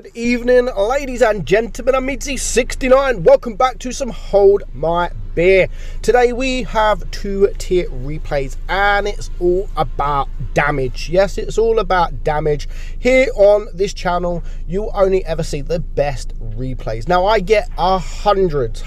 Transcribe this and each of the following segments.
Good evening, ladies and gentlemen. I'm meadsy69. Welcome back to some Hold My Beer. Today we have 2-tier replays and it's all about damage. Yes, it's all about damage. Here on this channel, you'll only ever see the best replays. Now, I get hundreds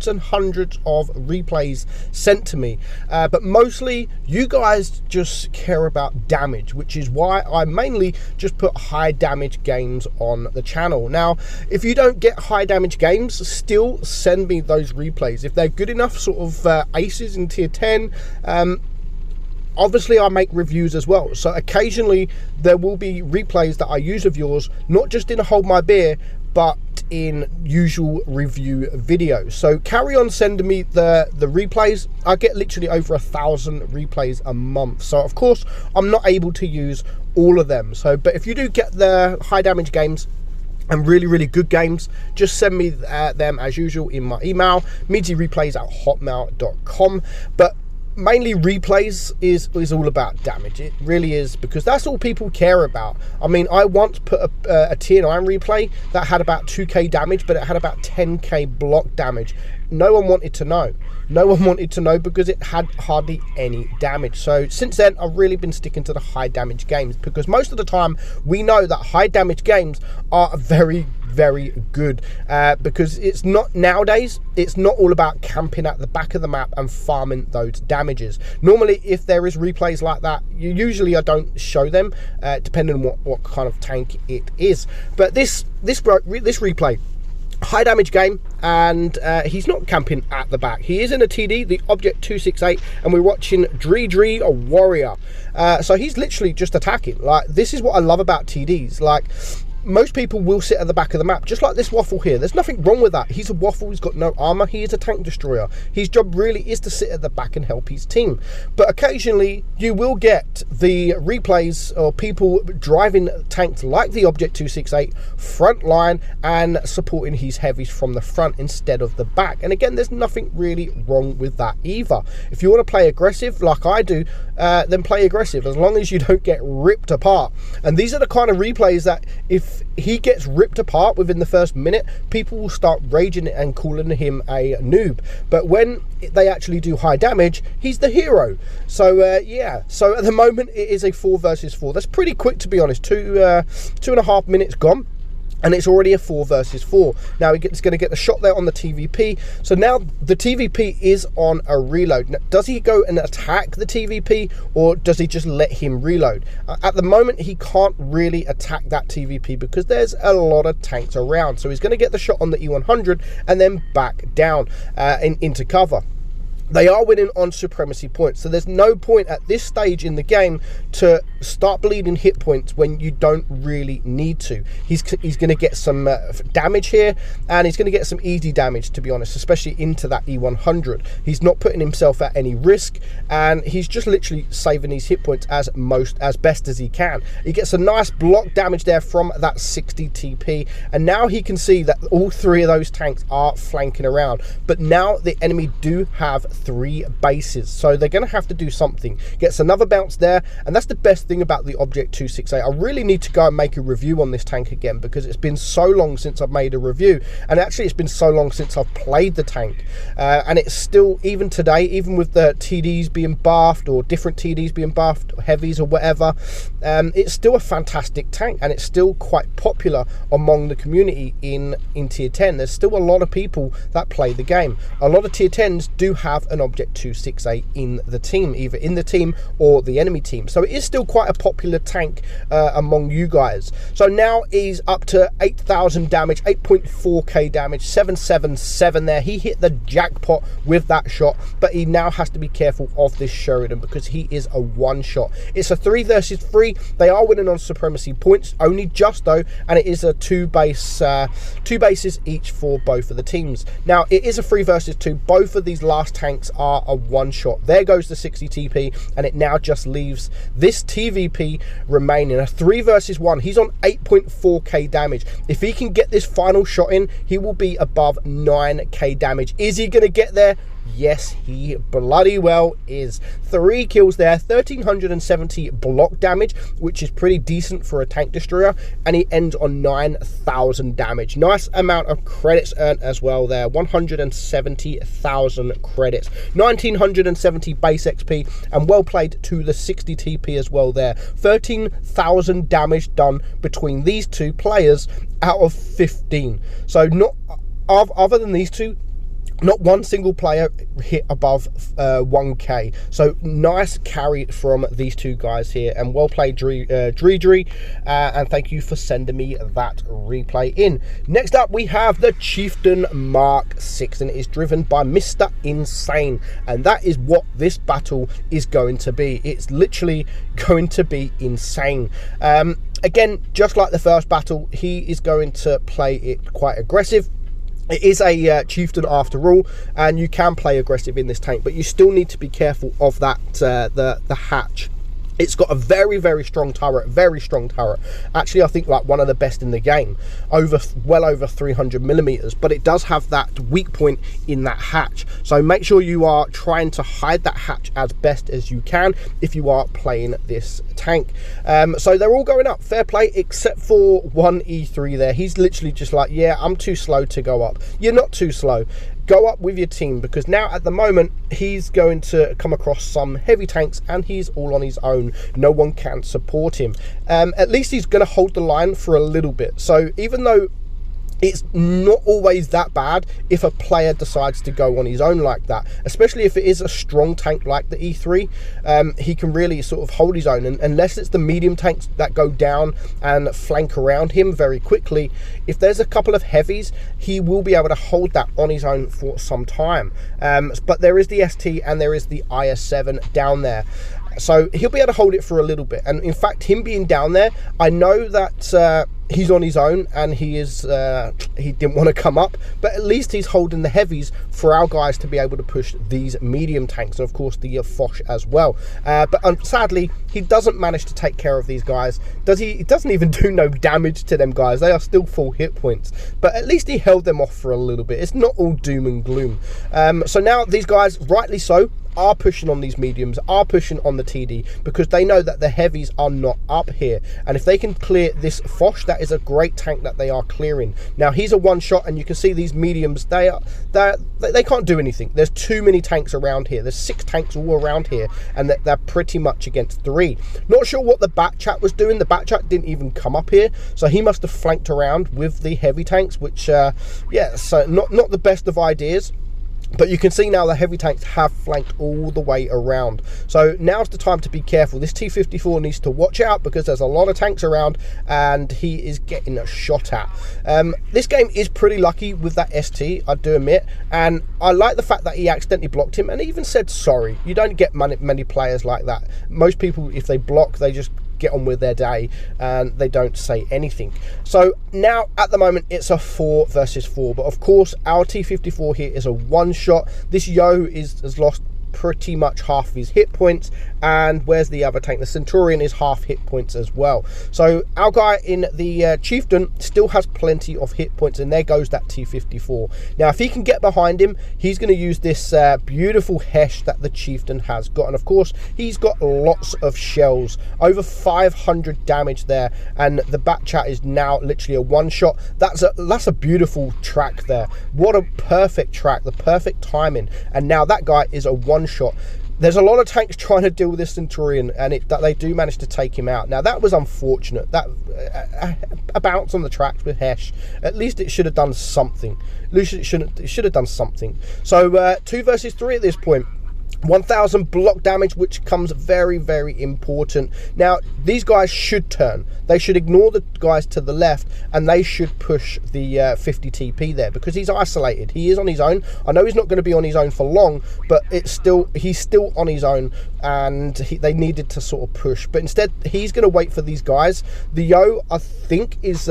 and hundreds of replays sent to me, but mostly you guys just care about damage, which is why I mainly just put high damage games on the channel. Now, if you don't get high damage games, still send me those replays. If they're good enough, sort of aces in tier 10, obviously I make reviews as well, so occasionally there will be replays that I use of yours, not just in Hold My Beer, but in usual review videos. So carry on sending me the replays. I get literally over 1,000 replays a month, so of course I'm not able to use all of them. So but if you do get the high damage games and really good games, just send me them as usual in my email, meadsyreplays@hotmail.com. But mainly replays is all about damage. It really is, because that's all people care about. I mean, I once put a tier 9 replay that had about 2k damage, but it had about 10k block damage. No one wanted to know. No one wanted to know because it had hardly any damage. So since then, I've really been sticking to the high damage games, because most of the time we know that high damage games are very good, because it's not, nowadays it's not all about camping at the back of the map and farming those damages. Normally, if there is replays like that, usually I don't show them, depending on what kind of tank it is. But this replay, high damage game, and he's not camping at the back. He is in a TD, the Object 268, and we're watching Dree a Warrior. So he's literally just attacking. Like, this is what I love about TDs. Like, most people will sit at the back of the map, just like this waffle here. There's nothing wrong with that. He's a waffle, he's got no armor, he is a tank destroyer. His job really is to sit at the back and help his team. But occasionally you will get the replays or people driving tanks like the Object 268 front line and supporting his heavies from the front instead of the back. And again, there's nothing really wrong with that either. If you want to play aggressive like I do, then play aggressive, as long as you don't get ripped apart. And these are the kind of replays that if he gets ripped apart within the first minute, people will start raging and calling him a noob. But when they actually do high damage, he's the hero. So yeah, so at the moment it is a 4 versus 4. That's pretty quick, to be honest. 2.5 minutes gone, and it's already a 4 versus 4. Now he's going to get the shot there on the TVP. So now the TVP is on a reload. Now, does he go and attack the TVP, or does he just let him reload? At the moment, he can't really attack that TVP because there's a lot of tanks around. So he's going to get the shot on the E100 and then back down into cover. They are winning on supremacy points, so there's no point at this stage in the game to start bleeding hit points when you don't really need to. He's going to get some damage here, and he's going to get some easy damage, to be honest, especially into that E100. He's not putting himself at any risk, and he's just literally saving these hit points as best as he can. He gets a nice block damage there from that 60 TP, and now he can see that all 3 of those tanks are flanking around. But now the enemy do have 3 bases, so they're going to have to do something. Gets another bounce there, and that's the best thing about the Object 268. I really need to go and make a review on this tank again, because it's been so long since I've made a review, and actually it's been so long since I've played the tank, and it's still, even today, even with the TDs being buffed, or different TDs being buffed, heavies or whatever, it's still a fantastic tank, and it's still quite popular among the community in tier 10. There's still a lot of people that play the game. A lot of tier 10s do have an Object 268 in the team, either in the team or the enemy team. So it is still quite a popular tank among you guys. So now he's up to 8,000 damage, 8.4k damage, 777 there. He hit the jackpot with that shot, but he now has to be careful of this Sheridan because he is a one shot. It's a 3 versus 3. They are winning on supremacy points, only just though, and it is a 2 bases each for both of the teams. Now it is a 3 versus 2. Both of these last tanks are a one shot. There goes the 60 TP, and it now just leaves this TVP remaining. A 3 versus 1. He's on 8.4k damage. If he can get this final shot in, he will be above 9k damage. Is he going to get there? Yes, he bloody well is. 3 kills there, 1370 block damage, which is pretty decent for a tank destroyer, and he ends on 9000 damage. Nice amount of credits earned as well there, 170,000 credits, 1970 base XP, and well played to the 60 TP as well there. 13,000 damage done between these two players out of 15. So not other than these two, not one single player hit above 1k. So nice carry from these two guys here, and well played, Dre, and thank you for sending me that replay in. Next up, we have the Chieftain Mark 6, and it is driven by Mr. Insane, and that is what this battle is going to be. It's literally going to be insane. Again, just like the first battle, he is going to play it quite aggressive. It is a chieftain after all, and you can play aggressive in this tank, but you still need to be careful of that the hatch. It's got a very, very strong turret, Actually, I think like one of the best in the game, well over 300 millimeters, but it does have that weak point in that hatch. So make sure you are trying to hide that hatch as best as you can if you are playing this tank. So they're all going up, fair play, except for one E3 there. He's literally just like, yeah, I'm too slow to go up. You're not too slow. Go up with your team, because now at the moment he's going to come across some heavy tanks and he's all on his own. No one can support him. At least he's going to hold the line for a little bit. So even though it's not always that bad if a player decides to go on his own like that, especially if it is a strong tank like the E3, he can really sort of hold his own, and unless it's the medium tanks that go down and flank around him very quickly, if there's a couple of heavies, he will be able to hold that on his own for some time. But there is the ST and there is the IS-7 down there, so he'll be able to hold it for a little bit. And in fact, him being down there, I know that he's on his own and he didn't want to come up, but at least he's holding the heavies for our guys to be able to push these medium tanks, and of course the Foch as well. But sadly, he doesn't manage to take care of these guys. He doesn't even do no damage to them guys. They are still full hit points, but at least he held them off for a little bit. It's not all doom and gloom. So now these guys, rightly so, are pushing on these mediums, are pushing on the TD, because they know that the heavies are not up here, and if they can clear this Foch, that is a great tank that they are clearing. Now he's a one shot, and you can see these mediums, they can't do anything. There's too many tanks around here. There's 6 tanks all around here, and they're pretty much against 3. Not sure what the back chat was doing. The back chat didn't even come up here, so he must have flanked around with the heavy tanks, which yeah, so not the best of ideas. But you can see now the heavy tanks have flanked all the way around. So now's the time to be careful. This T-54 needs to watch out, because there's a lot of tanks around and he is getting a shot at. This game is pretty lucky with that ST, I do admit. And I like the fact that he accidentally blocked him and even said sorry. You don't get many players like that. Most people, if they block, they just get on with their day and they don't say anything. So now at the moment it's a 4 versus 4, but of course our T-54 here is a one shot. This Yo has lost pretty much half of his hit points, and where's the other tank? The Centurion is half hit points as well. So our guy in the Chieftain still has plenty of hit points, and there goes that T-54. Now if he can get behind him, he's going to use this beautiful Hesh that the Chieftain has got, and of course he's got lots of shells, over 500 damage there, and the back chat is now literally a one shot. That's a beautiful track there. What a perfect track, the perfect timing, and now that guy is a one shot. There's a lot of tanks trying to deal with this Centurion, and they do manage to take him out. Now that was unfortunate. That a bounce on the tracks with Hesh. At least it should have done something. At least it should have done something. So 2 versus 3 at this point. 1000 block damage, which comes very, very important. Now these guys should turn. They should ignore the guys to the left, and they should push the 50 TP there, because he's isolated. He is on his own. I know he's not going to be on his own for long, but he's still on his own, and they needed to sort of push. But instead he's going to wait for these guys. The Yo, I think, is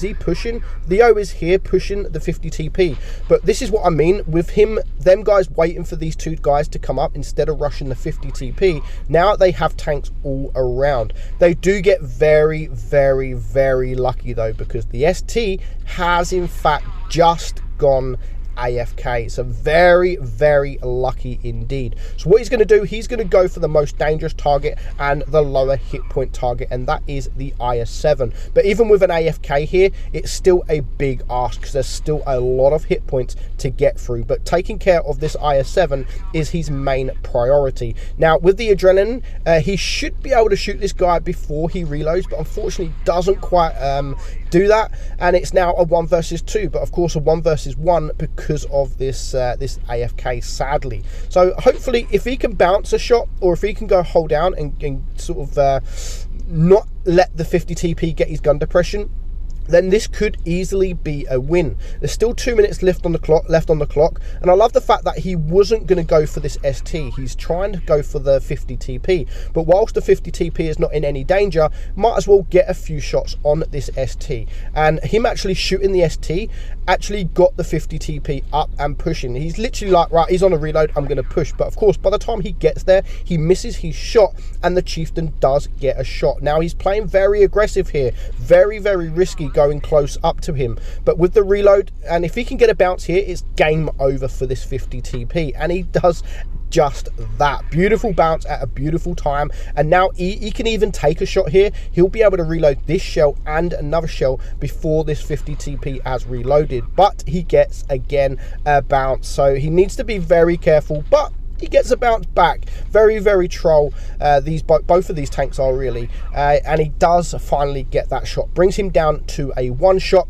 he pushing? The Yo is here pushing the 50 TP, but this is what I mean with them guys waiting for these two guys to come up instead of rushing the 50 TP. Now they have tanks all around. They do get very, very, very lucky though, because the ST has in fact just gone AFK. So very, very lucky indeed. So what he's going to do, he's going to go for the most dangerous target and the lower hit point target, and that is the IS-7. But even with an AFK here, it's still a big ask because there's still a lot of hit points to get through. But taking care of this IS-7 is his main priority. Now with the adrenaline, he should be able to shoot this guy before he reloads, but unfortunately doesn't quite do that, and it's now a 1 versus 2, but of course a 1 versus 1 because of this this AFK, sadly. So hopefully if he can bounce a shot, or if he can go hold down and sort of not let the 50 TP get his gun depression, then this could easily be a win. There's still 2 minutes left on the clock, and I love the fact that he wasn't going to go for this ST. He's trying to go for the 50 TP, but whilst the 50 TP is not in any danger, might as well get a few shots on this ST. And him actually shooting the ST actually got the 50 TP up and pushing. He's literally like, right, he's on a reload, I'm going to push. But of course, by the time he gets there, he misses his shot, and the chieftain does get a shot. Now he's playing very aggressive here, very, very risky, going close up to him. But with the reload, and if he can get a bounce here, it's game over for this 50 TP, and he does just that. Beautiful bounce at a beautiful time, and now he can even take a shot here. He'll be able to reload this shell and another shell before this 50 TP has reloaded, but he gets again a bounce, so he needs to be very careful. But he gets a bounce back. Very, very troll. Both of these tanks are really, and he does finally get that shot. Brings him down to a 1 shot.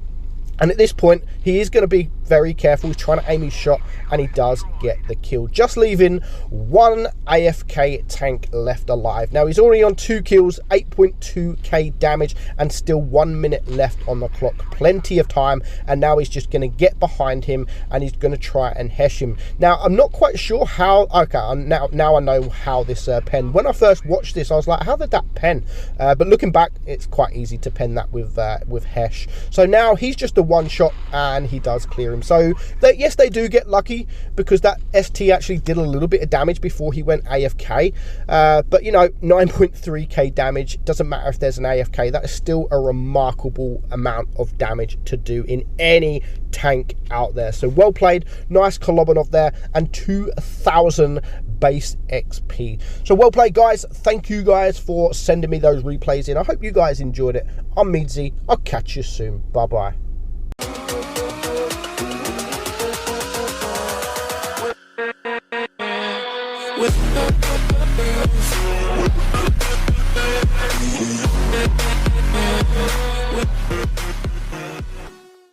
And at this point, he is going to be very careful. He's trying to aim his shot, and he does get the kill, just leaving 1 AFK tank left alive. Now, he's already on 2 kills, 8.2k damage, and still 1 minute left on the clock. Plenty of time, and now he's just going to get behind him, and he's going to try and hesh him. Now, I'm not quite sure how... Okay, now I know how this pen... When I first watched this, I was like, how did that pen? But looking back, it's quite easy to pen that with hesh. So now he's just a 1 shot, and he does clear him. So yes, they do get lucky because that ST actually did a little bit of damage before he went AFK, but you know, 9.3k damage, doesn't matter if there's an AFK, that is still a remarkable amount of damage to do in any tank out there. So well played, nice Kolobanov there, and 2,000 base XP. So well played, guys. Thank you guys for sending me those replays in. I hope you guys enjoyed it. I'm Meadsy, I'll catch you soon. Bye bye. With